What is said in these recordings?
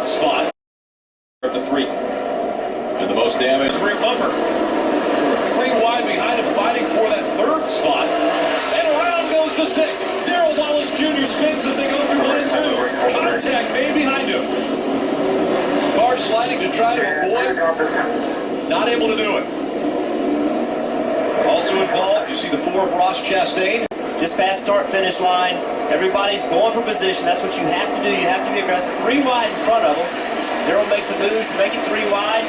spot. At the 3. And the most damage. Rear bumper. Clean wide behind him, fighting for that 3rd spot. And around goes the 6. Darrell Wallace Jr. spins as they go through 1 and 2. Contact made behind him. Car sliding to try to avoid. Not able to do it. Also involved, you see the 4 of Ross Chastain. Just past start-finish line. Everybody's going for position. That's what you have to do. You have to be aggressive. 3 wide in front of them. Darrell makes a move to make it 3 wide.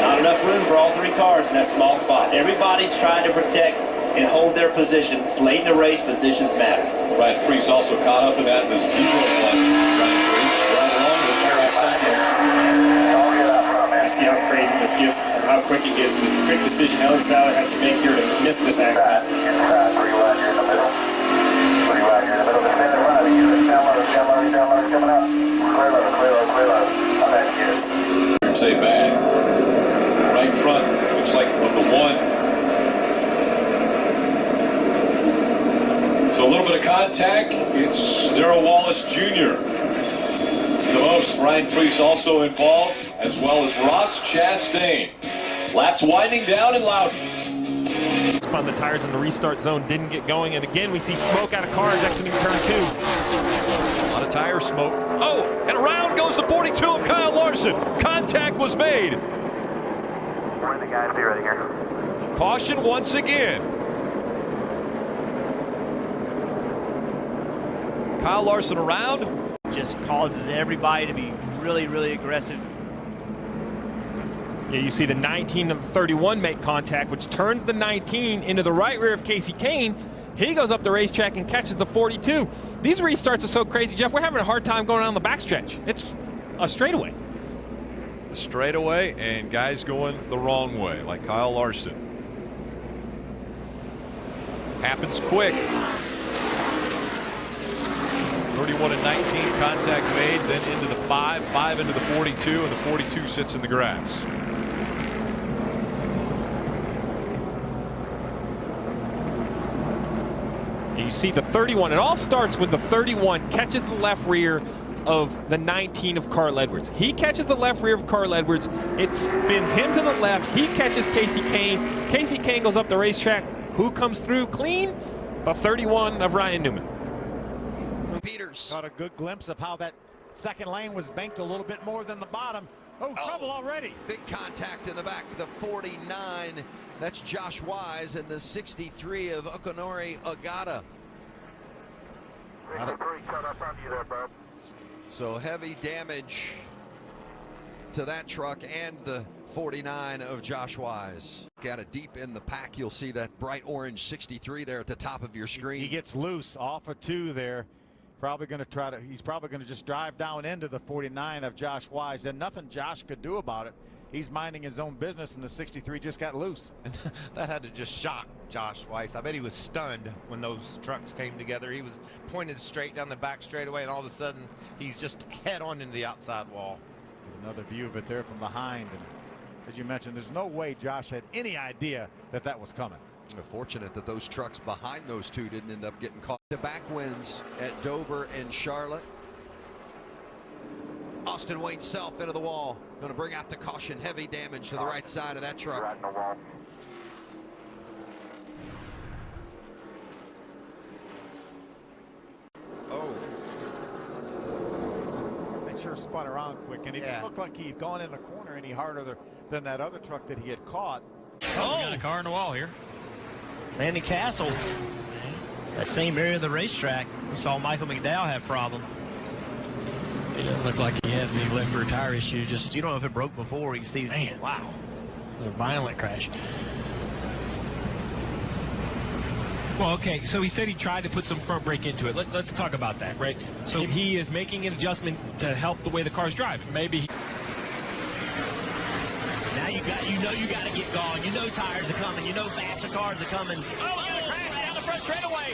Not enough room for all 3 cars in that small spot. Everybody's trying to protect and hold their position. It's late in the race. Positions matter. Ryan Preece also caught up in that. The 0-1. Ryan Preece right along with Harry Second. You see how crazy this gets and how quick it gets. The quick decision Alex Sally has to make here to miss this accident. Say bad. Right front, looks like of the 1. So a little bit of contact. It's Darrell Wallace Jr. The most. Ryan Preece also involved, as well as Ross Chastain. Laps winding down and loud. Spun the tires in the restart zone, didn't get going, and again we see smoke out of cars exiting turn 2. A lot of tire smoke. Oh, and around goes the 42 of Kyle Larson. Contact was made. Where are the guys here? Caution once again. Kyle Larson around. Just causes everybody to be really, really aggressive. Yeah, you see the 19 and the 31 make contact, which turns the 19 into the right rear of Casey Kane. He goes up the racetrack and catches the 42. These restarts are so crazy, Jeff. We're having a hard time going down the backstretch. It's a straightaway. A straightaway, and guys going the wrong way, like Kyle Larson. Happens quick. 31 and 19, contact made, then into the 5, 5 into the 42, and the 42 sits in the grass. You see the 31. It all starts with the 31 catches the left rear of the 19 of Carl Edwards. He catches the left rear of Carl Edwards. It spins him to the left. He catches Casey Kane. Casey Kane goes up the racetrack. Who comes through clean? The 31 of Ryan Newman. Peters got a good glimpse of how that second lane was banked a little bit more than the bottom. Oh, trouble already. Big contact in the back. The 49, that's Josh Wise, and the 63 of Okonori Ogata. So heavy damage to that truck and the 49 of Josh Wise. Got it deep in the pack. You'll see that bright orange 63 there at the top of your screen. He gets loose off of 2 there. Probably going to try to, he's probably going to just drive down into the 49 of Josh Wise, and nothing Josh could do about it. He's minding his own business, and the 63 just got loose. That had to just shock Josh Wise. I bet he was stunned when those trucks came together. He was pointed straight down the back straightaway, and all of a sudden he's just head on into the outside wall. There's another view of it there from behind, and as you mentioned, there's no way Josh had any idea that that was coming. Fortunate that those trucks behind those 2 didn't end up getting caught. The back wins at Dover and Charlotte. Austin Wayne Self into the wall. Going to bring out the caution. Heavy damage to the right side of that truck. Oh. They sure spun around quick, and it didn't look like he'd gone in the corner any harder than that other truck that he had caught. Oh, we got a car in the wall here. Landy Castle, that same area of the racetrack, we saw Michael McDowell have a problem. It doesn't look like he has any left rear tire issues. Just You don't know if it broke before. You can see, man, wow. It was a violent crash. Well, okay, so he said he tried to put some front brake into it. Let's talk about that, right? So he is making an adjustment to help the way the car's driving. Maybe. Now you know you got to get going. You know tires are coming. You know faster cars are coming. Oh, crash down the front straightaway.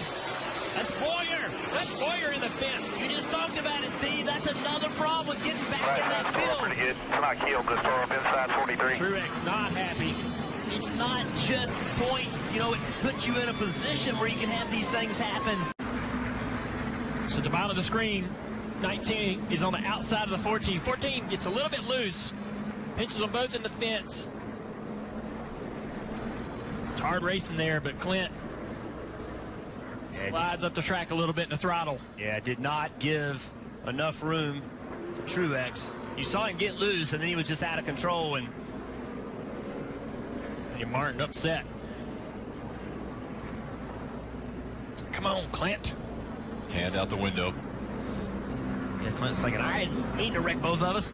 That's Boyer. That's Boyer in the fence. You just talked about it, Steve. That's another problem with getting back in that field. Pretty good. Not killed this far up inside 43. Truex not happy. It's not just points. You know, it puts you in a position where you can have these things happen. So at the bottom of the screen, 19 is on the outside of the 14. 14 gets a little bit loose. Pinches them both in the fence. It's hard racing there, but Clint slides up the track a little bit in the throttle. Yeah, did not give enough room to Truex. You saw him get loose, and then he was just out of control, and Martin upset. Come on, Clint. Hand out the window. Yeah, Clint's thinking, I didn't mean to wreck both of us.